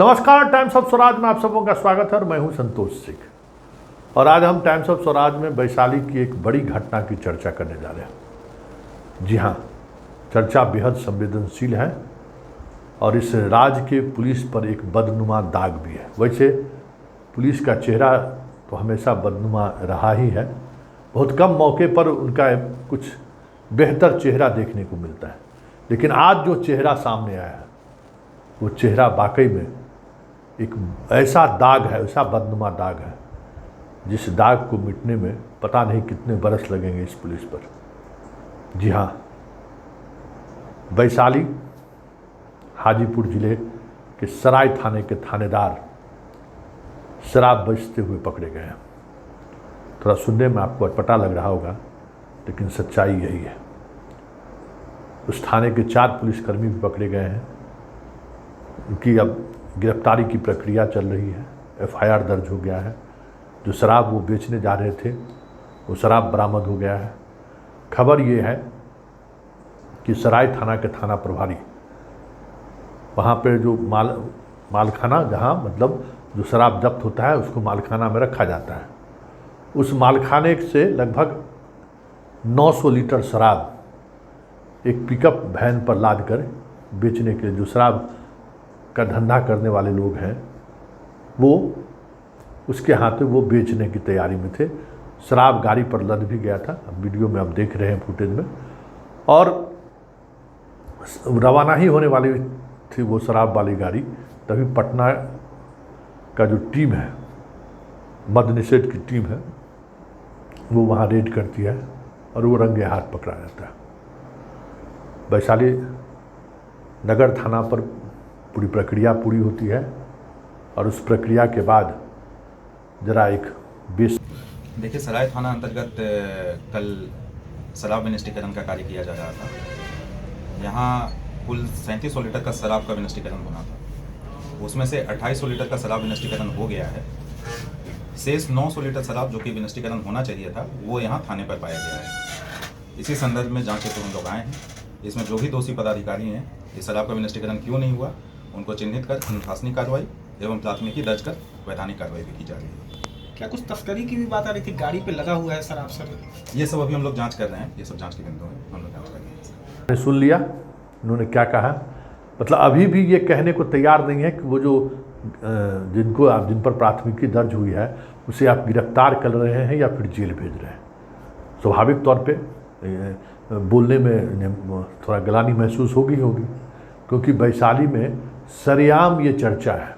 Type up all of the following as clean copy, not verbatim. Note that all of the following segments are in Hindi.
नमस्कार, टाइम्स ऑफ स्वराज में आप सबों का स्वागत है और मैं हूं संतोष सिंह। और आज हम टाइम्स ऑफ स्वराज में वैशाली की एक बड़ी घटना की चर्चा करने जा रहे हैं। जी हां, चर्चा बेहद संवेदनशील है और इस राज्य के पुलिस पर एक बदनुमा दाग भी है। वैसे पुलिस का चेहरा तो हमेशा बदनुमा रहा ही है, बहुत कम मौके पर उनका कुछ बेहतर चेहरा देखने को मिलता है, लेकिन आज जो चेहरा सामने आया है वो चेहरा वाकई में एक ऐसा दाग है, ऐसा बदनुमा दाग है जिस दाग को मिटने में पता नहीं कितने बरस लगेंगे इस पुलिस पर। जी हाँ, वैशाली हाजीपुर जिले के सराय थाने के थानेदार शराब बेचते हुए पकड़े गए हैं। थोड़ा सुनने में आपको अटपटा लग रहा होगा, लेकिन सच्चाई यही है। उस थाने के 4 पुलिसकर्मी भी पकड़े गए हैं। उनकी अब गिरफ्तारी की प्रक्रिया चल रही है, FIR दर्ज हो गया है। जो शराब वो बेचने जा रहे थे वो शराब बरामद हो गया है। खबर ये है कि सराय थाना के थाना प्रभारी, वहाँ पर जो मालखाना, जहाँ मतलब जो शराब जब्त होता है उसको मालखाना में रखा जाता है, उस मालखाने से लगभग 900 लीटर शराब एक पिकअप वैन पर लाद कर बेचने के लिए, जो शराब का धंधा करने वाले लोग हैं वो उसके हाथ में वो बेचने की तैयारी में थे। शराब गाड़ी पर लद भी गया था, अब वीडियो में आप देख रहे हैं फुटेज में, और रवाना ही होने वाली थी वो शराब वाली गाड़ी। तभी पटना का जो टीम है, मद्य निषेध की टीम है, वो वहाँ रेड करती है और वो रंगे हाथ पकड़ा जाता है। वैशाली नगर थाना पर पूरी प्रक्रिया पूरी होती है और उस प्रक्रिया के बाद जरा एक देखिए, सराय थाना अंतर्गत कल शराब विनिष्टीकरण का कार्य किया जा रहा था। यहाँ कुल 3700 लीटर का शराब का विनिष्टीकरण होना था। उसमें से 2800 लीटर का शराब विनिष्टीकरण हो गया है। शेष 900 लीटर शराब जो कि विनिष्टीकरण होना चाहिए था वो यहाँ थाने पर पाया गया है। इसी संदर्भ में जांच हेतु हम लोग आए हैं। इसमें जो भी दोषी पदाधिकारी हैं, इस शराब का विनिष्टीकरण क्यों नहीं हुआ, उनको चिन्हित कर अनुशासनिक कार्रवाई एवं प्राथमिकी दर्ज कर वैधानिक कार्रवाई भी की जा रही है। क्या कुछ तस्करी की भी बात आ रही थी? गाड़ी पे लगा हुआ है शराब सर? ये सब अभी हम लोग जांच कर रहे हैं, ये सब जांच के बिंदु हैं, हम लोग जांच कर रहे हैं। सुन लिया उन्होंने क्या कहा, मतलब अभी भी ये कहने को तैयार नहीं है कि वो जो जिन पर प्राथमिकी दर्ज हुई है उसे आप गिरफ्तार कर रहे हैं या फिर जेल भेज रहे हैं। स्वाभाविक तौर पे बोलने में थोड़ा गलानी महसूस होगी, क्योंकि वैशाली में सरेआम ये चर्चा है,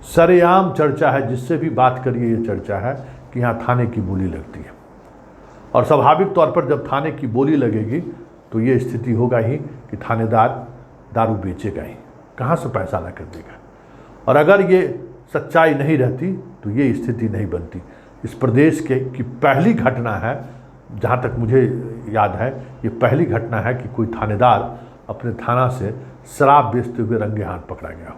सरेआम चर्चा है, जिससे भी बात करिए ये चर्चा है कि यहाँ थाने की बोली लगती है। और स्वाभाविक तौर पर जब थाने की बोली लगेगी तो ये स्थिति होगा ही कि थानेदार दारू बेचेगा ही, कहाँ से पैसा ला कर देगा। और अगर ये सच्चाई नहीं रहती तो ये स्थिति नहीं बनती। इस प्रदेश की पहली घटना है, जहाँ तक मुझे याद है, ये पहली घटना है कि कोई थानेदार अपने थाना से शराब बेचते हुए रंगे हाथ पकड़ा गया हो।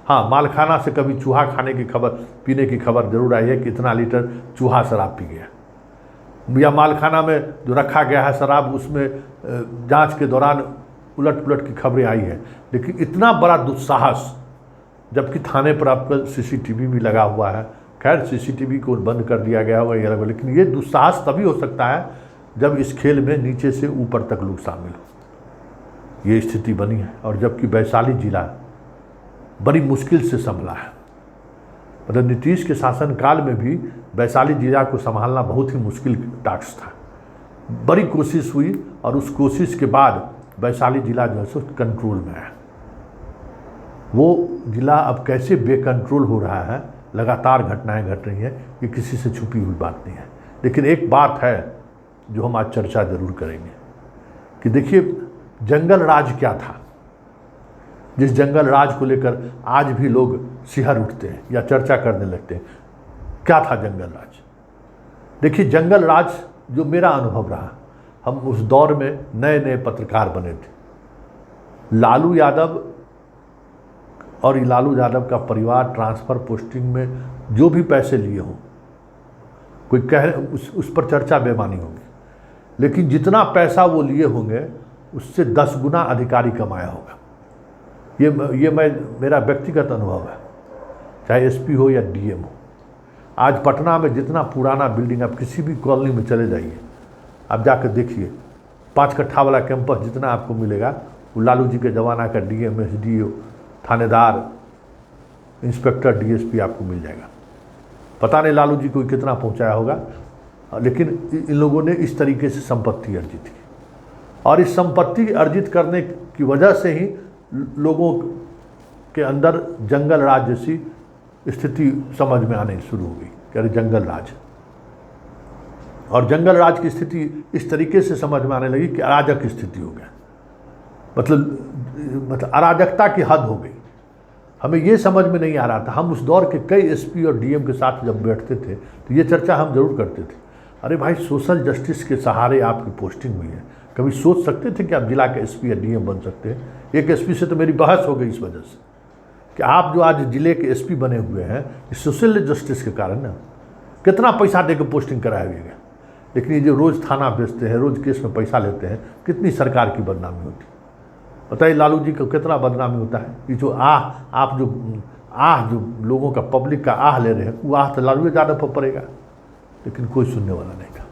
हाँ, मालखाना से कभी चूहा खाने की खबर, पीने की खबर जरूर आई है कि इतना लीटर चूहा शराब पी गया, या मालखाना में जो रखा गया है शराब उसमें जांच के दौरान उलट पुलट की खबरें आई है। लेकिन इतना बड़ा दुस्साहस, जबकि थाने पर आपका CCTV भी लगा हुआ है। खैर, CCTV को बंद कर दिया गया होगा ये अलग, लेकिन ये दुस्साहस तभी हो सकता है जब इस खेल में नीचे से ऊपर तक लोग शामिल हो। ये स्थिति बनी है, और जबकि वैशाली जिला बड़ी मुश्किल से संभला है। मतलब नीतीश के शासनकाल में भी वैशाली जिला को संभालना बहुत ही मुश्किल टास्क था। बड़ी कोशिश हुई और उस कोशिश के बाद वैशाली जिला जो है कंट्रोल में है। वो जिला अब कैसे बेकंट्रोल हो रहा है, लगातार घटनाएं घट रही हैं, ये किसी से छुपी हुई बात नहीं है। लेकिन एक बात है जो हम आज चर्चा जरूर करेंगे कि देखिए, जंगल राज क्या था, जिस जंगल राज को लेकर आज भी लोग सिहर उठते हैं या चर्चा करने लगते हैं। क्या था जंगल राज? देखिए, जंगल राज जो मेरा अनुभव रहा, हम उस दौर में नए नए पत्रकार बने थे। लालू यादव और लालू यादव का परिवार ट्रांसफ़र पोस्टिंग में जो भी पैसे लिए हों, कोई उस पर चर्चा बेमानी होगी, लेकिन जितना पैसा वो लिए होंगे उससे 10 गुना अधिकारी कमाया होगा। ये मेरा व्यक्तिगत अनुभव है, चाहे एसपी हो या डीएम हो। आज पटना में जितना पुराना बिल्डिंग, आप किसी भी कॉलोनी में चले जाइए, आप जाकर देखिए, 5 कट्ठा वाला कैंपस जितना आपको मिलेगा वो लालू जी के ज़माना का डीएम, एसडीओ, थानेदार, इंस्पेक्टर, डीएसपी आपको मिल जाएगा। पता नहीं लालू जी को कितना पहुंचाया होगा, लेकिन इन लोगों ने इस तरीके से संपत्ति अर्जित की, और इस संपत्ति अर्जित करने की वजह से ही लोगों के अंदर जंगल राज जैसी स्थिति समझ में आने शुरू हो गई कि अरे जंगल राज, और जंगल राज की स्थिति इस तरीके से समझ में आने लगी कि अराजक स्थिति हो गया, मतलब अराजकता की हद हो गई। हमें ये समझ में नहीं आ रहा था। हम उस दौर के कई एसपी और डीएम के साथ जब बैठते थे तो ये चर्चा हम जरूर करते थे, अरे भाई सोशल जस्टिस के सहारे आपकी पोस्टिंग हुई है, कभी सोच सकते थे कि आप जिला के एसपी या डीएम बन सकते हैं? एक एसपी से तो मेरी बहस हो गई इस वजह से कि आप जो आज जिले के एसपी बने हुए हैं इस सोशल जस्टिस के कारण ना, कितना पैसा देकर पोस्टिंग कराया गया, लेकिन ये जो रोज़ थाना बेचते हैं, रोज़ केस में पैसा लेते हैं, कितनी सरकार की बदनामी होती है। बताइए लालू जी को कितना बदनामी होता है। ये जो आप जो लोगों का, पब्लिक का आह ले रहे हैं, वो आह तो लालू यादव पर पड़ेगा, लेकिन कोई सुनने वाला नहीं था।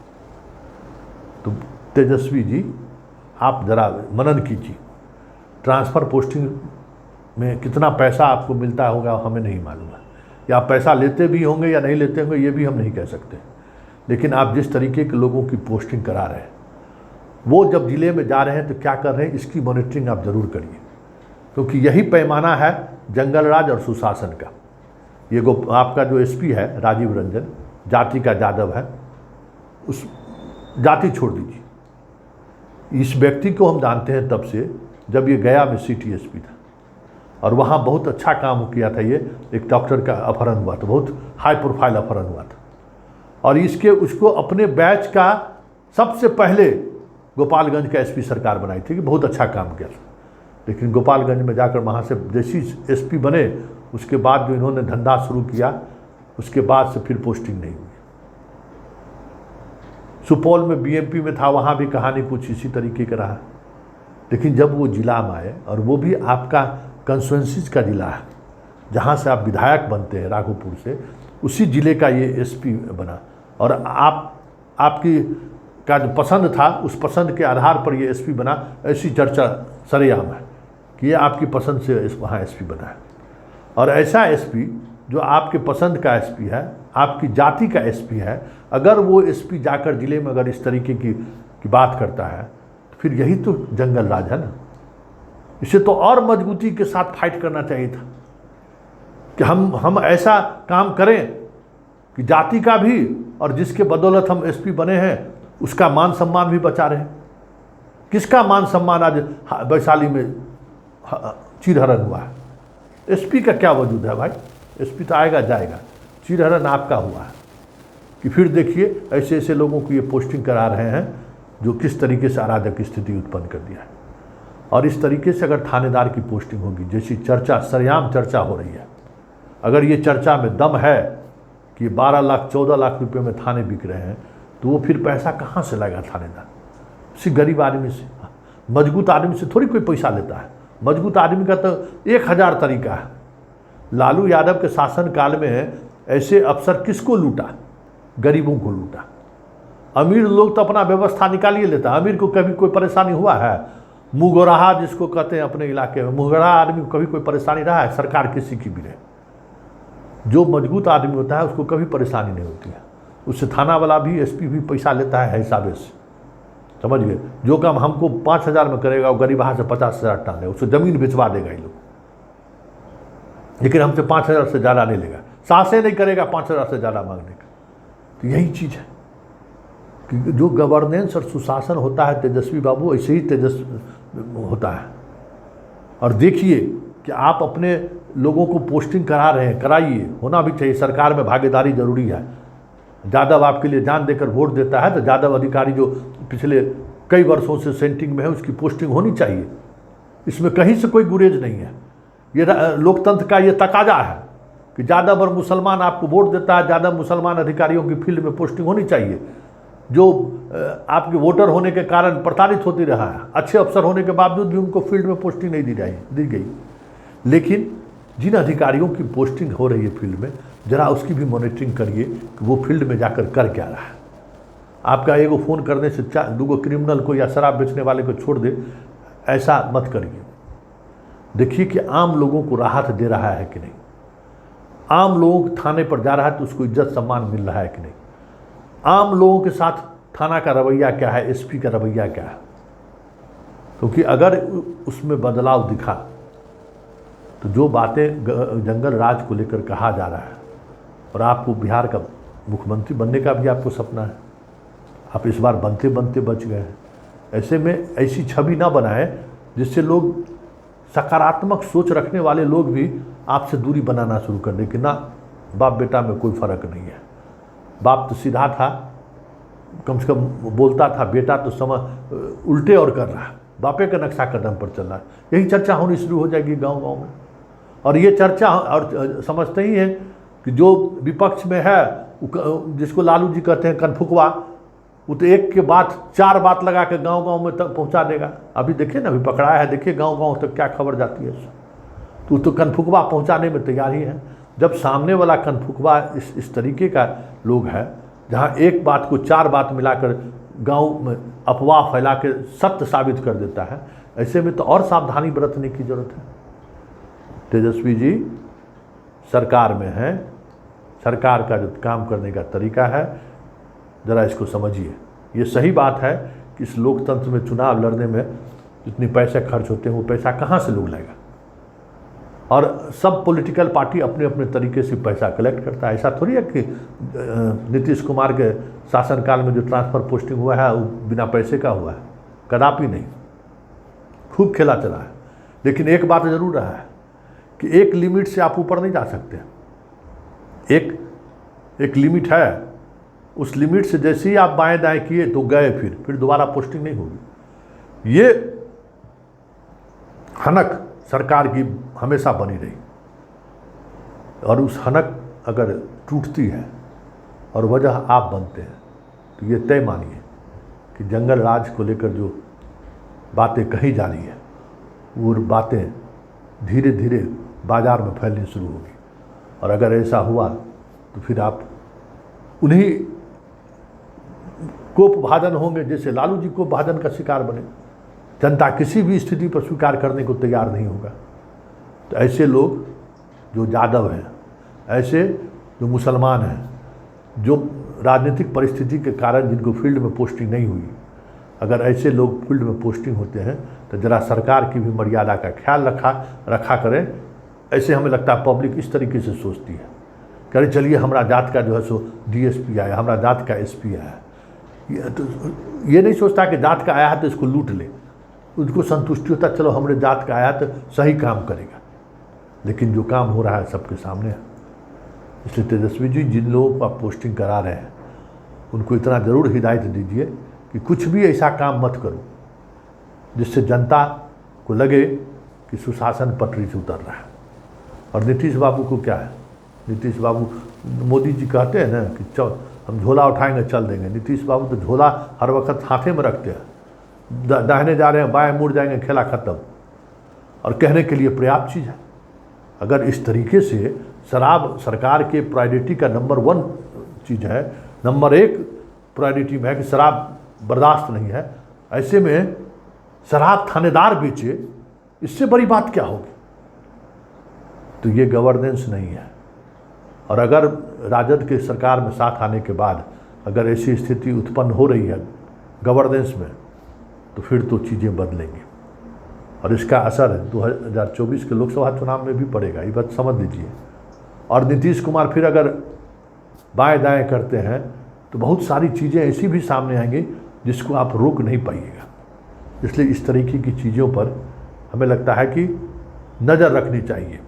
तो तेजस्वी जी, आप ज़रा मनन कीजिए, ट्रांसफ़र पोस्टिंग में कितना पैसा आपको मिलता होगा हमें नहीं मालूम है, या आप पैसा लेते भी होंगे या नहीं लेते होंगे ये भी हम नहीं कह सकते, लेकिन आप जिस तरीके के लोगों की पोस्टिंग करा रहे हैं, वो जब जिले में जा रहे हैं तो क्या कर रहे हैं, इसकी मॉनिटरिंग आप ज़रूर करिए, क्योंकि यही पैमाना है जंगल राज और सुशासन का। ये आपका जो एसपी है राजीव रंजन, जाति का यादव है, उस जाति छोड़ दीजिए, इस व्यक्ति को हम जानते हैं तब से जब ये गया में सिटी एसपी था, और वहाँ बहुत अच्छा काम किया था। ये एक डॉक्टर का अपहरण हुआ था, बहुत हाई प्रोफाइल अपहरण हुआ था, और उसको अपने बैच का सबसे पहले गोपालगंज का एसपी सरकार बनाई थी कि बहुत अच्छा काम किया था। लेकिन गोपालगंज में जाकर वहाँ से जैसी एसपी बने, उसके बाद जो इन्होंने धंधा शुरू किया, उसके बाद से फिर पोस्टिंग नहीं हुई। सुपौल में बीएमपी में था, वहाँ भी कहानी कुछ इसी तरीके का रहा। लेकिन जब वो जिला में आए, और वो भी आपका कंस्टिट्यूएंसीज का जिला है, जहाँ से आप विधायक बनते हैं राघोपुर से, उसी जिले का ये एसपी बना, और आपकी का जो पसंद था उस पसंद के आधार पर ये एसपी बना। ऐसी चर्चा सरेआम है कि ये आपकी पसंद से वहाँ एसपी बना है, और ऐसा एसपी जो आपके पसंद का एसपी है, आपकी जाति का एसपी है, अगर वो एसपी जाकर जिले में अगर इस तरीके की बात करता है तो फिर यही तो जंगल राज है ना। इसे तो और मजबूती के साथ फाइट करना चाहिए था कि हम ऐसा काम करें कि जाति का भी, और जिसके बदौलत हम एसपी बने हैं उसका मान सम्मान भी बचा रहे। किसका मान सम्मान आज वैशाली में चीरहरण हुआ है? एसपी का क्या वजूद है भाई? एसपी तो आएगा जाएगा, चीरहरण आपका हुआ है। कि फिर देखिए ऐसे ऐसे लोगों को ये पोस्टिंग करा रहे हैं जो किस तरीके से अराजक स्थिति उत्पन्न कर दिया है। और इस तरीके से अगर थानेदार की पोस्टिंग होगी, जैसी चर्चा, सरेआम चर्चा हो रही है, अगर ये चर्चा में दम है कि 12 लाख 14 लाख रुपए में थाने बिक रहे हैं, तो वो फिर पैसा कहाँ से लाएगा थानेदार? सिर्फ गरीब आदमी से। मजबूत आदमी से थोड़ी कोई पैसा लेता है। मजबूत आदमी का तो 1000 तरीका है। लालू यादव के शासनकाल में ऐसे अफसर किसको लूटा? गरीबों को लूटा। अमीर लोग तो अपना व्यवस्था निकालिए लेता। अमीर को कभी कोई परेशानी हुआ है? मुगराहा जिसको कहते हैं अपने इलाके में, मुगराहा आदमी को कभी कोई परेशानी रहा है? सरकार किसी की भी रहे, जो मजबूत आदमी होता है उसको कभी परेशानी नहीं होती है। उससे थाना वाला भी, एसपी भी पैसा लेता है हिसाबे से, समझ गए? जो काम हमको 5000 में करेगा वो गरीबहा से 50,000 टाल लेगा, उससे ज़मीन बेचवा देगा ये लोग, लेकिन हमसे 5000 से ज़्यादा नहीं लेगा। साहसे नहीं करेगा 5000 से ज़्यादा मांगने का। तो यही चीज़ है कि जो गवर्नेंस और सुशासन होता है तेजस्वी बाबू, ऐसे ही तेजस्वी होता है। और देखिए कि आप अपने लोगों को पोस्टिंग करा रहे हैं, कराइए, होना भी चाहिए। सरकार में भागीदारी जरूरी है। यादव आपके लिए जान देकर वोट देता है तो यादव अधिकारी जो पिछले कई वर्षों से सेंटिंग में है उसकी पोस्टिंग होनी चाहिए। इसमें कहीं से कोई गुरेज नहीं है। ये लोकतंत्र का ये तकाजा है कि यादव और मुसलमान आपको वोट देता है, यादव मुसलमान अधिकारियों की फील्ड में पोस्टिंग होनी चाहिए। जो आपके वोटर होने के कारण प्रताड़ित होती रहा है, अच्छे अफसर होने के बावजूद भी उनको फील्ड में पोस्टिंग नहीं दी गई। लेकिन जिन अधिकारियों की पोस्टिंग हो रही है फील्ड में, ज़रा उसकी भी मॉनिटरिंग करिए कि वो फील्ड में जाकर कर क्या रहा है। आपका एगो फ़ोन करने से दूगो क्रिमिनल को या शराब बेचने वाले को छोड़ दे, ऐसा मत करिए। देखिए कि आम लोगों को राहत दे रहा है कि नहीं, आम लोगों के थाने पर जा रहा है तो उसको इज्जत सम्मान मिल रहा है कि नहीं, आम लोगों के साथ थाना का रवैया क्या है, एसपी का रवैया क्या है। क्योंकि अगर उसमें बदलाव दिखा तो जो बातें जंगल राज को लेकर कहा जा रहा है, और आपको बिहार का मुख्यमंत्री बनने का भी आपको सपना है, आप इस बार बनते बनते बच गए हैं। ऐसे में ऐसी छवि ना बनाए जिससे लोग, सकारात्मक सोच रखने वाले लोग भी आपसे दूरी बनाना शुरू कर दें कि ना, बाप बेटा में कोई फ़र्क नहीं है, बाप तो सीधा था, कम से कम बोलता था, बेटा तो समझ उल्टे और कर रहा है, बापे का नक्शा कदम पर चल रहा है। यही चर्चा होनी शुरू हो जाएगी गांव गांव में। और ये चर्चा, और समझते ही हैं कि जो विपक्ष में है, जिसको लालू जी कहते हैं कनफुकवा, वो तो एक के बाद 4 बात लगा के गांव गांव में तक पहुंचा देगा। अभी देखिए ना, अभी पकड़ाया है, देखिए गांव गांव तक क्या खबर जाती है। तो कनफुकवा पहुंचाने में तैयार ही है। जब सामने वाला कनफुकवा इस तरीके का लोग है, जहां एक बात को 4 बात मिलाकर गांव में अफवाह फैला के सत्य साबित कर देता है, ऐसे में तो और सावधानी बरतने की जरूरत है। तेजस्वी जी सरकार में हैं, सरकार का जो काम करने का तरीका है, ज़रा इसको समझिए। ये सही बात है कि इस लोकतंत्र में चुनाव लड़ने में जितने पैसे खर्च होते हैं, वो पैसा कहाँ से लोग लाएगा। और सब पॉलिटिकल पार्टी अपने अपने तरीके से पैसा कलेक्ट करता है। ऐसा थोड़ी है कि नीतीश कुमार के शासनकाल में जो ट्रांसफ़र पोस्टिंग हुआ है वो बिना पैसे का हुआ है, कदापि नहीं। खूब खेला चला है। लेकिन एक बात ज़रूर रहा है कि एक लिमिट से आप ऊपर नहीं जा सकते। एक लिमिट है, उस लिमिट से जैसे ही आप बाएं दाएं किए तो गए, फिर दोबारा पोस्टिंग नहीं होगी। ये हनक सरकार की हमेशा बनी रही, और उस हनक अगर टूटती है और वजह आप बनते हैं, तो ये तय मानिए कि जंगल राज को लेकर जो बातें कही जा रही है, वो बातें धीरे धीरे बाजार में फैलनी शुरू होगी। और अगर ऐसा हुआ तो फिर आप उन्हीं कोपभाजन होंगे जैसे लालू जी कोपभाजन का शिकार बने। जनता किसी भी स्थिति पर स्वीकार करने को तैयार नहीं होगा। तो ऐसे लोग जो यादव हैं, ऐसे जो मुसलमान हैं, जो राजनीतिक परिस्थिति के कारण जिनको फील्ड में पोस्टिंग नहीं हुई, अगर ऐसे लोग फील्ड में पोस्टिंग होते हैं तो ज़रा सरकार की भी मर्यादा का ख्याल रखा करें। ऐसे हमें लगता है पब्लिक इस तरीके से सोचती है, कह रहे चलिए हमारा जात का जो है सो डीएसपी आया, हमारा जात का एसपी आया। ये नहीं सोचता कि जात का आया है तो इसको लूट ले, उनको संतुष्टि होता चलो हमारे जात का आया तो सही काम करेगा। लेकिन जो काम हो रहा है सबके सामने है। इसलिए तेजस्वी जी, जिन लोगों को आप पोस्टिंग करा रहे हैं, उनको इतना ज़रूर हिदायत दीजिए कि कुछ भी ऐसा काम मत करो जिससे जनता को लगे कि सुशासन पटरी से उतर रहा है। और नीतीश बाबू को क्या है, नीतीश बाबू, मोदी जी कहते हैं ना कि हम झोला उठाएंगे चल देंगे। नीतीश बाबू तो झोला हर वक्त हाथे में रखते हैं, दाहिने जा रहे हैं बाएं मुड़ जाएंगे, खेला खत्म। और कहने के लिए पर्याप्त चीज़ है। अगर इस तरीके से शराब सरकार के प्रायोरिटी का नंबर 1 चीज़ है, नंबर 1 प्रायोरिटी में है कि शराब बर्दाश्त नहीं है, ऐसे में शराब थानेदार बेचे, इससे बड़ी बात क्या होगी। तो ये गवर्नेंस नहीं है। और अगर राजद के सरकार में साथ आने के बाद अगर ऐसी स्थिति उत्पन्न हो रही है गवर्नेंस में, तो फिर तो चीज़ें बदलेंगी और इसका असर 2024 के लोकसभा चुनाव में भी पड़ेगा, ये बात समझ लीजिए। और नीतीश कुमार फिर अगर बाएं दाएं करते हैं तो बहुत सारी चीज़ें ऐसी भी सामने आएंगी जिसको आप रोक नहीं पाइएगा। इसलिए इस तरीके की चीज़ों पर हमें लगता है कि नज़र रखनी चाहिए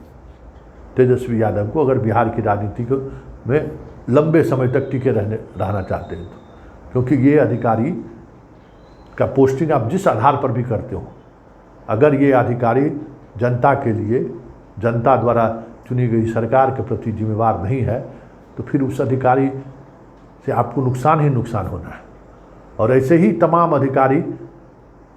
तेजस्वी यादव को, अगर बिहार की राजनीति में लंबे समय तक टिके रहना चाहते हैं तो। क्योंकि ये अधिकारी का पोस्टिंग आप जिस आधार पर भी करते हो, अगर ये अधिकारी जनता के लिए, जनता द्वारा चुनी गई सरकार के प्रति जिम्मेवार नहीं है, तो फिर उस अधिकारी से आपको नुकसान ही नुकसान होना है। और ऐसे ही तमाम अधिकारी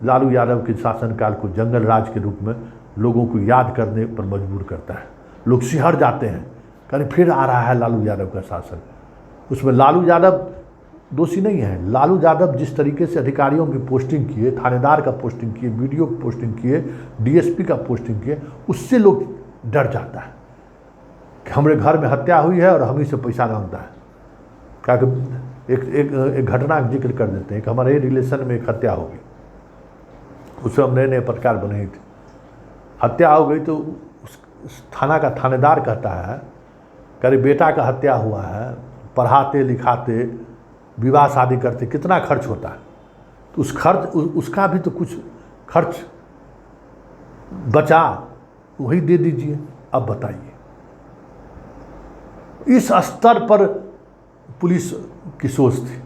लालू यादव के शासनकाल को जंगल राज के रूप में लोगों को याद करने पर मजबूर करता है। लोग सिहर जाते हैं, कहीं फिर आ रहा है लालू यादव का शासन। उसमें लालू यादव दोषी नहीं है। लालू यादव जिस तरीके से अधिकारियों की पोस्टिंग किए, थानेदार का पोस्टिंग किए, बीडीओ की पोस्टिंग किए, डीएसपी का पोस्टिंग किए, उससे लोग डर जाता है कि हमारे घर में हत्या हुई है और हम ही से पैसा मांगता है। क्या एक घटना का जिक्र कर देते हैं कि हमारे रिलेशन में एक हत्या हो गई, उसमें हम नए नए पत्रकार बने थे। हत्या हो गई तो उस थाना का थानेदार कहता है कि बेटा का हत्या हुआ है, पढ़ाते लिखाते विवाह शादी करते कितना खर्च होता है, तो उसका भी तो कुछ खर्च बचा, वही दे दीजिए। अब बताइए, इस स्तर पर पुलिस की सोच थी।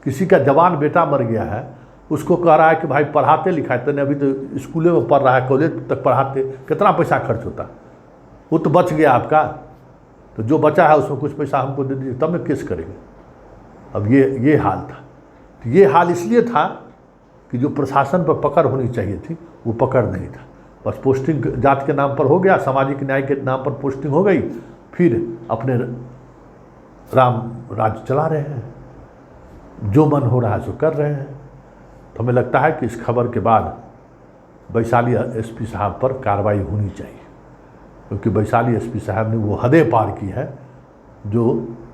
किसी का जवान बेटा मर गया है, उसको कह रहा है कि भाई पढ़ाते लिखाते, अभी तो स्कूलों में पढ़ रहा है, कॉलेज तक पढ़ाते, कितना पैसा खर्च होता, वो तो बच गया आपका, तो जो बचा है उसमें कुछ पैसा हमको दे दीजिए, तब मैं केस करेंगे। अब ये हाल था। तो ये हाल इसलिए था कि जो प्रशासन पर पकड़ होनी चाहिए थी वो पकड़ नहीं था। बस पोस्टिंग जात के नाम पर हो गया, सामाजिक न्याय के नाम पर पोस्टिंग हो गई, फिर अपने राम राज चला रहे हैं, जो मन हो रहा है सो कर रहे हैं। तो हमें लगता है कि इस खबर के बाद वैशाली एसपी साहब पर कार्रवाई होनी चाहिए, क्योंकि वैशाली एसपी साहब ने वो हदें पार की है जो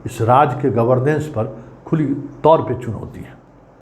इस राज्य के गवर्नेंस पर खुली तौर पे चुनौती है।